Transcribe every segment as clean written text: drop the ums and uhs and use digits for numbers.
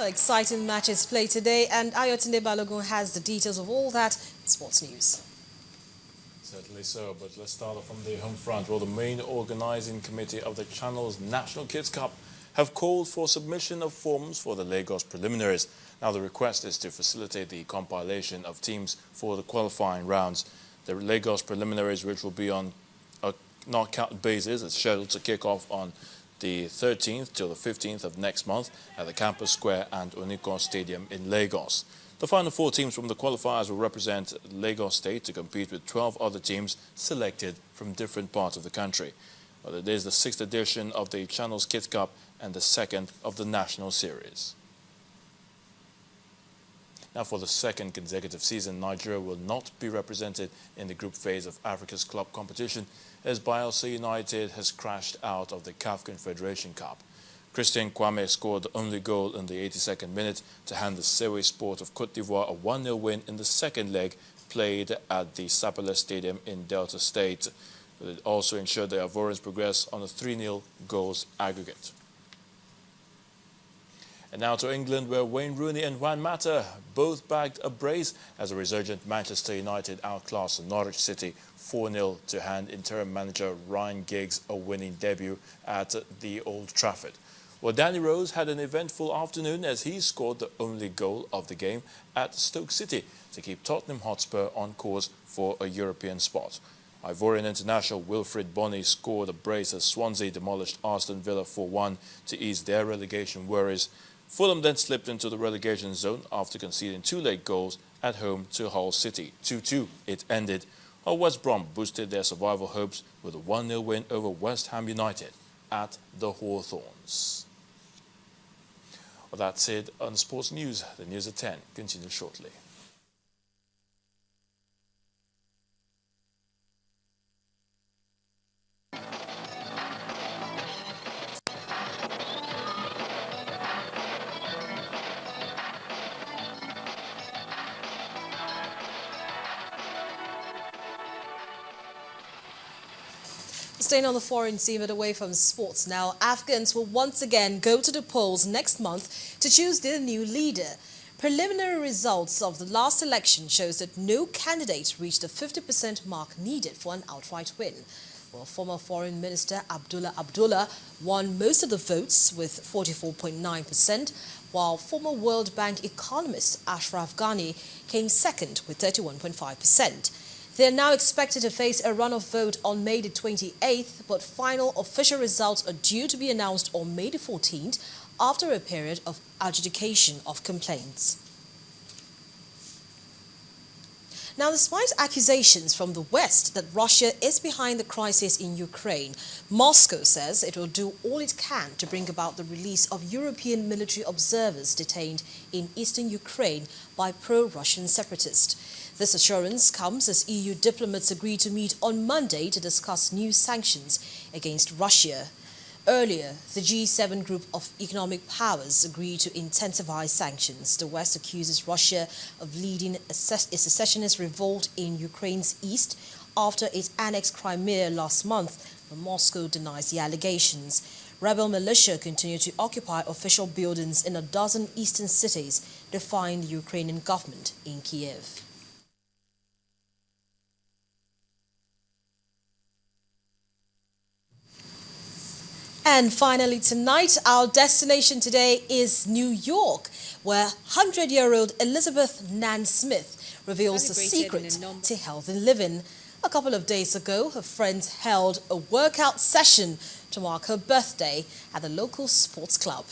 Well, exciting matches played today, and Ayotunde Balogun has the details of all that in sports news. Certainly so, but let's start off from the home front. Well, the main organising committee of the Channels National Kids Cup have called for submission of forms for the Lagos preliminaries. Now, the request is to facilitate the compilation of teams for the qualifying rounds. The Lagos preliminaries, which will be on a knockout basis, is scheduled to kick off on the 13th till the 15th of next month at the Campus Square and Oniko Stadium in Lagos. The final 4 teams from the qualifiers will represent Lagos State to compete with 12 other teams selected from different parts of the country. Well, it is the 6th edition of the Channels Kids Cup and the 2nd of the National Series. Now, for the 2nd consecutive season, Nigeria will not be represented in the group phase of Africa's club competition as Bayelsa United has crashed out of the CAF Confederation Cup. Christian Kwame scored the only goal in the 82nd minute to hand the Sewe Sport of Cote d'Ivoire a 1-0 win in the second leg played at the Sapele Stadium in Delta State. It also ensured the Ivorians progress on a 3-0 goals aggregate. And now to England, where Wayne Rooney and Juan Mata both bagged a brace as a resurgent Manchester United outclassed Norwich City 4-0 to hand interim manager Ryan Giggs a winning debut at the Old Trafford. Well, Danny Rose had an eventful afternoon as he scored the only goal of the game at Stoke City to keep Tottenham Hotspur on course for a European spot. Ivorian international Wilfried Bony scored a brace as Swansea demolished Aston Villa 4-1 to ease their relegation worries. Fulham then slipped into the relegation zone after conceding 2 late goals at home to Hull City. 2-2 it ended, while West Brom boosted their survival hopes with a 1-0 win over West Ham United at the Hawthorns. Well, that's it on Sports News. The news at 10 continues shortly. Staying on the foreign scene but away from sports now, Afghans will once again go to the polls next month to choose their new leader. Preliminary results of the last election shows that no candidate reached the 50% mark needed for an outright win. Well, former Foreign Minister Abdullah won most of the votes with 44.9%, while former World Bank economist Ashraf Ghani came second with 31.5%. They are now expected to face a runoff vote on May the 28th, but final official results are due to be announced on May the 14th after a period of adjudication of complaints. Now, despite accusations from the West that Russia is behind the crisis in Ukraine, Moscow says it will do all it can to bring about the release of European military observers detained in eastern Ukraine by pro-Russian separatists. This assurance comes as EU diplomats agree to meet on Monday to discuss new sanctions against Russia. Earlier, the G7 group of economic powers agreed to intensify sanctions. The West accuses Russia of leading a secessionist revolt in Ukraine's east after it annexed Crimea last month, but Moscow denies the allegations. Rebel militia continue to occupy official buildings in a dozen eastern cities, defying the Ukrainian government in Kiev. And finally tonight, our destination today is New York, where 100-year-old Elizabeth Nan Smith reveals the secret to healthy living. A couple of days ago, her friends held a workout session to mark her birthday at the local sports club.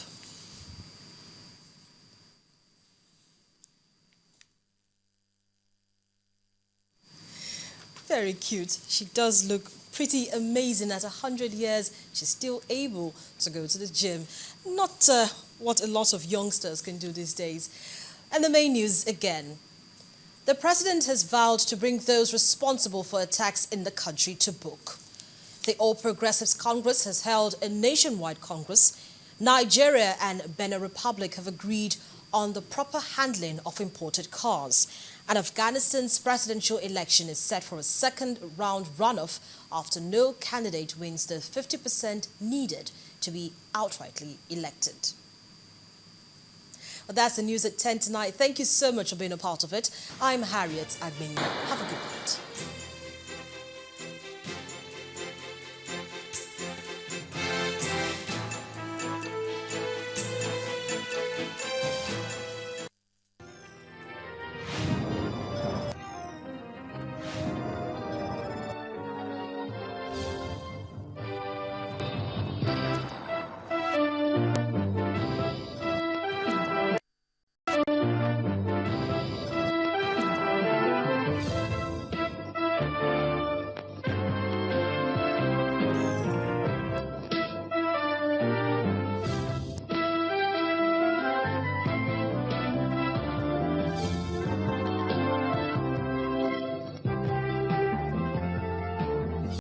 Very cute. She does look pretty amazing. At 100 years, she's still able to go to the gym. Not what a lot of youngsters can do these days. And the main news again. The president has vowed to bring those responsible for attacks in the country to book. The All Progressives Congress has held a nationwide congress. Nigeria and Benin Republic have agreed on the proper handling of imported cars. And Afghanistan's presidential election is set for a second-round runoff after no candidate wins the 50% needed to be outrightly elected. Well, that's the news at 10 tonight. Thank you so much for being a part of it. I'm Harriet Agbenyang. Have a good night.